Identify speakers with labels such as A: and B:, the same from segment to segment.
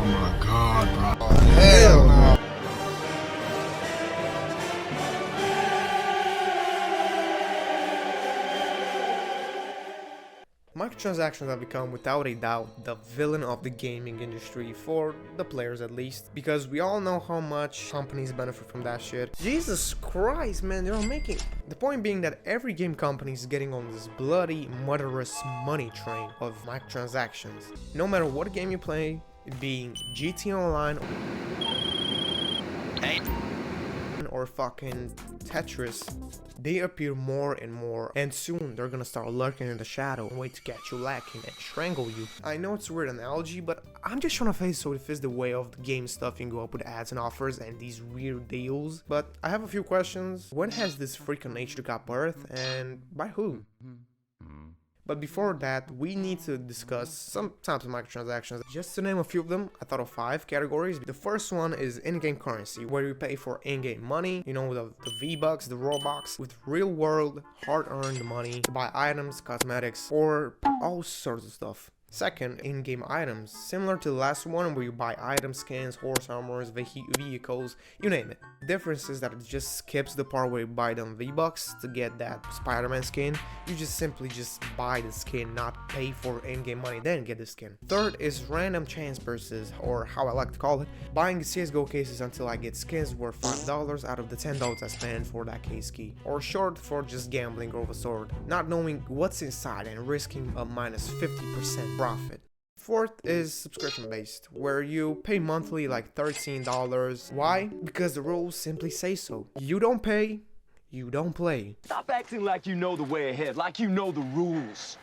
A: Oh my god, bro. Hell no.
B: Microtransactions have become, without a doubt, the villain of the gaming industry, for the players at least, because we all know how much companies benefit from that shit. Jesus Christ, man, they're making... The point being that every game company is getting on this bloody, murderous money train of microtransactions. No matter what game you play, it being GT Online or fucking Tetris, they appear more and more, and soon they're gonna start lurking in the shadow and wait to catch you lacking and strangle you. I know it's a weird analogy, but I'm just trying to face so it fits the way of the game stuffing go up with ads and offers and these weird deals. But I have a few questions. When has this freak of nature got birth, and by who? But before that, we need to discuss some types of microtransactions. Just to name a few of them, I thought of 5 categories. The first one is in-game currency, where you pay for in-game money, you know, the V-Bucks, the Robux, with real-world, hard-earned money to buy items, cosmetics, or all sorts of stuff. Second, in-game items, similar to the last one where you buy items, skins, horse armors, vehicles, you name it. The difference is that it just skips the part where you buy them V-Bucks to get that Spider-Man skin. You just simply buy the skin, not pay for in-game money, then get the skin. Third is random chance purchases, or how I like to call it, buying CSGO cases until I get skins worth $5 out of the $10 I spend for that case key. Or short for just gambling over a sword, not knowing what's inside and risking a minus 50% profit. Fourth is subscription based, where you pay monthly like $13. Why? Because the rules simply say so. You don't pay, you don't play.
C: Stop acting like you know the way ahead, like you know the rules.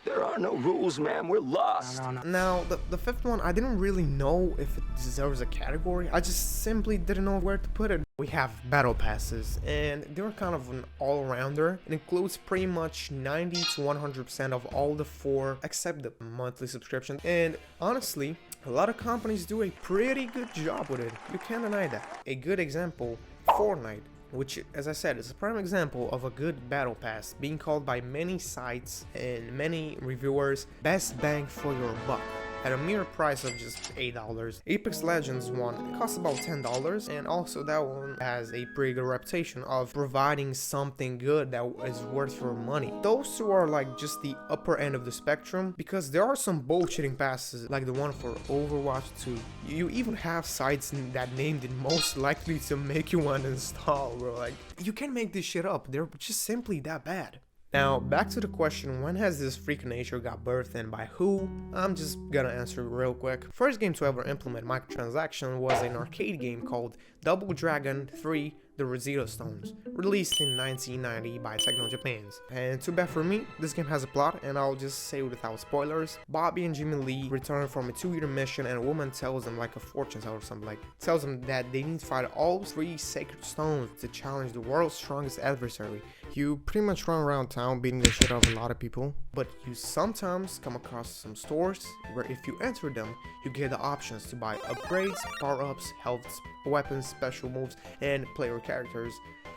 C: There are no rules, man. We're lost.
B: Now, the fifth one, I didn't really know if it deserves a category. I just simply didn't know where to put it. We have battle passes, and they're kind of an all-rounder. It includes pretty much 90 to 100% of all the 4 except the monthly subscription. And honestly, a lot of companies do a pretty good job with it. You can't deny that. A good example, Fortnite, which, as I said, is a prime example of a good battle pass, being called by many sites and many reviewers best bang for your buck, at a mere price of just $8. Apex Legends one, it costs about $10, and also that one has a pretty good reputation of providing something good that is worth your money. Those two are like just the upper end of the spectrum, because there are some bullshitting passes like the one for Overwatch 2. You even have sites that named it most likely to make you uninstall, bro. Like, you can't make this shit up. They're just simply that bad. Now, back to the question, when has this freak of nature got birthed and by who? I'm just gonna answer real quick. First game to ever implement microtransaction was an arcade game called Double Dragon 3 The Rosetta Stones, released in 1990 by Techno Japans. And too bad for me, this game has a plot, and I'll just say it without spoilers. Bobby and Jimmy Lee return from a 2-year mission, and a woman tells them, like a fortune teller or something, like tells them that they need to find all 3 sacred stones to challenge the world's strongest adversary. You pretty much run around town beating the shit out of a lot of people, but you sometimes come across some stores where if you enter them, you get the options to buy upgrades, power-ups, health, weapons, special moves, and player characters.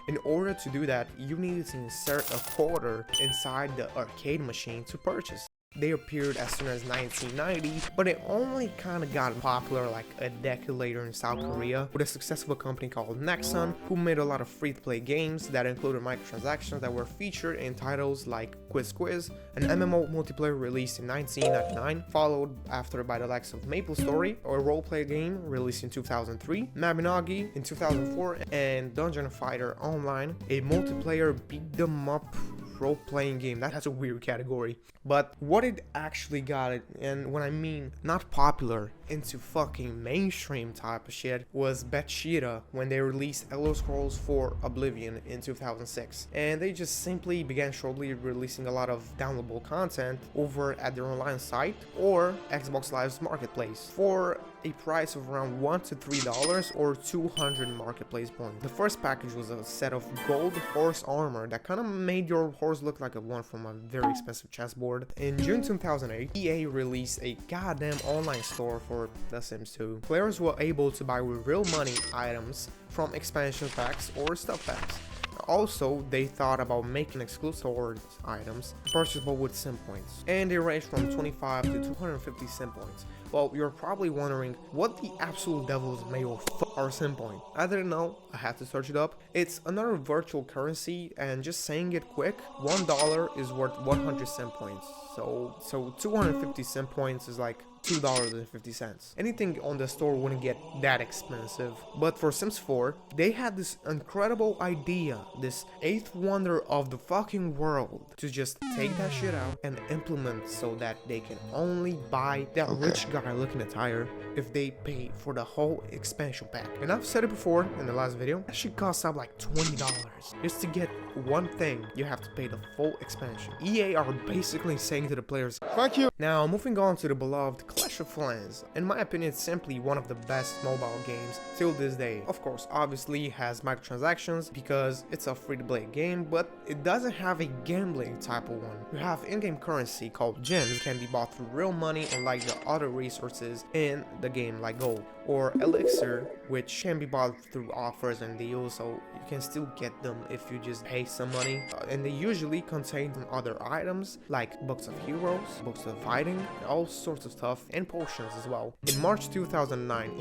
B: In order to do that, you needed to insert a quarter inside the arcade machine to purchase. They appeared as soon as 1990, but it only kind of got popular like a decade later in South Korea with a successful company called Nexon, who made a lot of free-to-play games that included microtransactions that were featured in titles like Quiz Quiz, an MMO multiplayer released in 1999, followed after by the likes of MapleStory, or a role-play game released in 2003, Mabinogi in 2004, and Dungeon Fighter Online, a multiplayer beat-them-up role-playing game. That's a weird category. But what it actually got it, and when I mean not popular, into fucking mainstream type of shit, was Bethesda when they released Elder Scrolls 4 Oblivion in 2006. And they just simply began shortly releasing a lot of downloadable content over at their online site or Xbox Live's marketplace for a price of around $1 to $3 or 200 marketplace points. The first package was a set of gold horse armor that kind of made your horse look like a one from a very expensive chessboard. In June 2008, EA released a goddamn online store for The Sims 2. Players were able to buy with real money items from expansion packs or stuff packs. Also, they thought about making exclusive items purchasable with sim points, and they range from 25 to 250 sim points, Well, you're probably wondering what the absolute devil's mayo are sim point. I didn't know, I had to search it up. It's another virtual currency, and just saying it quick, $1 is worth 100 sim points. So 250 sim points is like $2.50. Anything on the store wouldn't get that expensive. But for Sims 4, they had this incredible idea, this eighth wonder of the fucking world, to just take that shit out and implement so that they can only buy that rich guy looking attire if they pay for the whole expansion pack. And I've said it before in the last video, that shit costs up like $20. Just to get one thing, you have to pay the full expansion. EA are basically saying to the players, fuck you. Now, moving on to the beloved Clash of Clans. In my opinion, it's simply one of the best mobile games till this day. Of course, obviously it has microtransactions because it's a free-to-play game, but it doesn't have a gambling type of one. You have in-game currency called gems, can be bought through real money, unlike the other resources in the game like gold, or elixir, which can be bought through offers and deals, so you can still get them if you just pay some money. And they usually contain some other items like books of heroes, books of fighting, all sorts of stuff, and potions as well. In March 2009,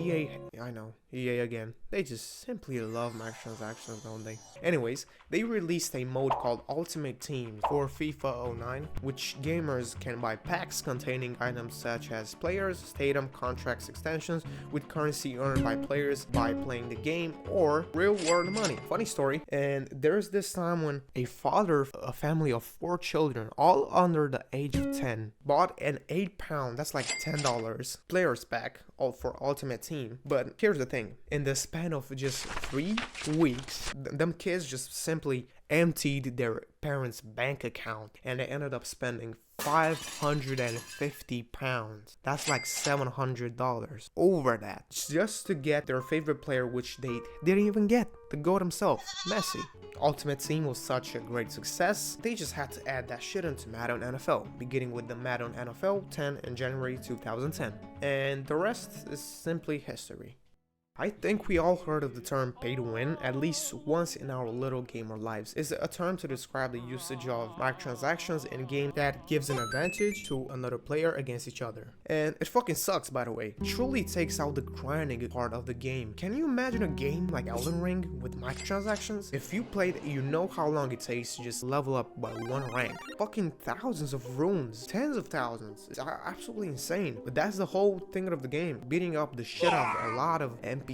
B: EA again, they just simply love microtransactions, don't they? Anyways, they released a mode called Ultimate Team for FIFA 09, which gamers can buy packs containing items such as players, stadium, contracts, extensions, with currency earned by players by playing the game, or real world money. Funny story, and there's this time when a father of a family of 4 children, all under the age of 10, bought an £8, that's like $10, players pack all for Ultimate Team. But here's the thing, in the span of just 3 weeks, them kids just simply emptied their parents' bank account and they ended up spending £550. That's like $700 over that, just to get their favorite player, which they didn't even get, the GOAT himself, Messi. Ultimate Team was such a great success, they just had to add that shit into Madden NFL, beginning with the Madden NFL 10 in January 2010. And the rest is simply history. I think we all heard of the term pay to win at least once in our little gamer lives. It's a term to describe the usage of microtransactions in game that gives an advantage to another player against each other. And it fucking sucks, by the way. It truly takes out the grinding part of the game. Can you imagine a game like Elden Ring with microtransactions? If you played, you know how long it takes to just level up by 1 rank. Fucking thousands of runes, tens of thousands. It's absolutely insane. But that's the whole thing of the game, beating up the shit out of a lot of NPCs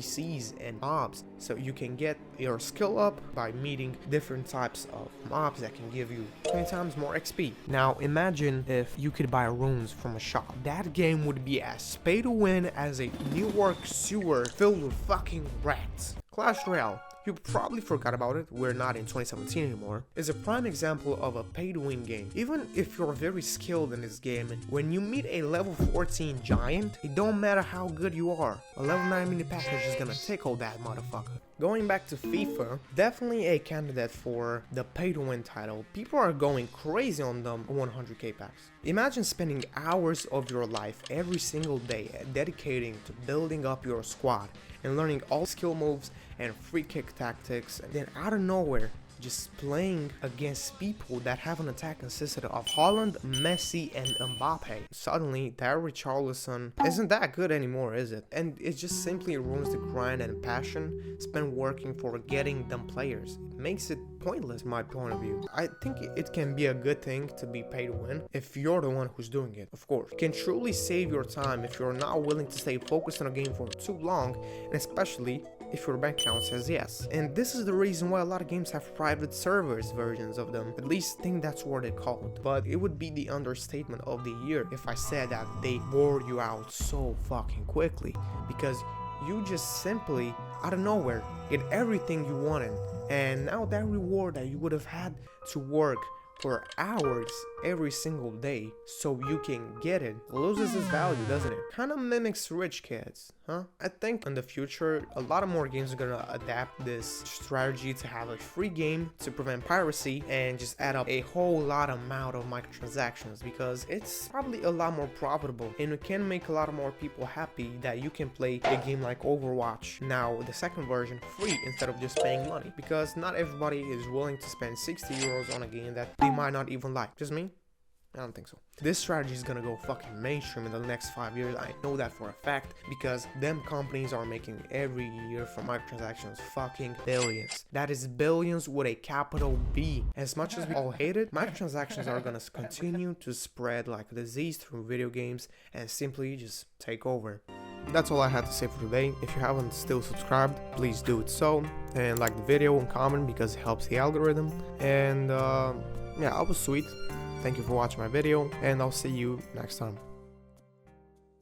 B: and mobs, so you can get your skill up by meeting different types of mobs that can give you 20 times more XP. Now imagine if you could buy runes from a shop. That game would be as pay to win as a New York sewer filled with fucking rats. Clash Royale, you probably forgot about it, we're not in 2017 anymore, is a prime example of a pay-to-win game. Even if you're very skilled in this game, when you meet a level 14 giant, it don't matter how good you are, a level 9 mini pack is just gonna tickle that motherfucker. Going back to FIFA, definitely a candidate for the pay-to-win title. People are going crazy on them 100k packs. Imagine spending hours of your life every single day dedicating to building up your squad and learning all skill moves and free kick tactics, and then out of nowhere just playing against people that have an attack consisted of Haaland, Messi, and Mbappe. Suddenly, that Richarlison isn't that good anymore, is it? And it just simply ruins the grind and passion spent working for getting them players. It makes it pointless in my point of view. I think it can be a good thing to be paid to win if you're the one who's doing it, of course. It can truly save your time if you're not willing to stay focused on a game for too long, and especially if your bank account says yes. And this is the reason why a lot of games have private servers versions of them. At least I think that's what they're called. But it would be the understatement of the year if I said that they wore you out so fucking quickly, because you just simply out of nowhere get everything you wanted, and now that reward that you would have had to work for hours every single day so you can get it loses its value, doesn't it? Kind of mimics rich kids, huh? I think in the future a lot of more games are gonna adapt this strategy to have a free game to prevent piracy and just add up a whole lot amount of microtransactions, because it's probably a lot more profitable and it can make a lot more people happy that you can play a game like Overwatch now, the second version, free instead of just paying money, because not everybody is willing to spend 60 euros on a game that they might not even like. Just me? I don't think so. This strategy is gonna go fucking mainstream in the next 5 years. I know that for a fact because them companies are making every year from microtransactions fucking billions. That is billions with a capital B. As much as we all hate it, microtransactions are gonna continue to spread like a disease through video games and simply just take over. That's all I had to say for today. If you haven't still subscribed, please do it so, and like the video and comment because it helps the algorithm. And yeah, I was sweet. Thank you for watching my video, and I'll see you next time.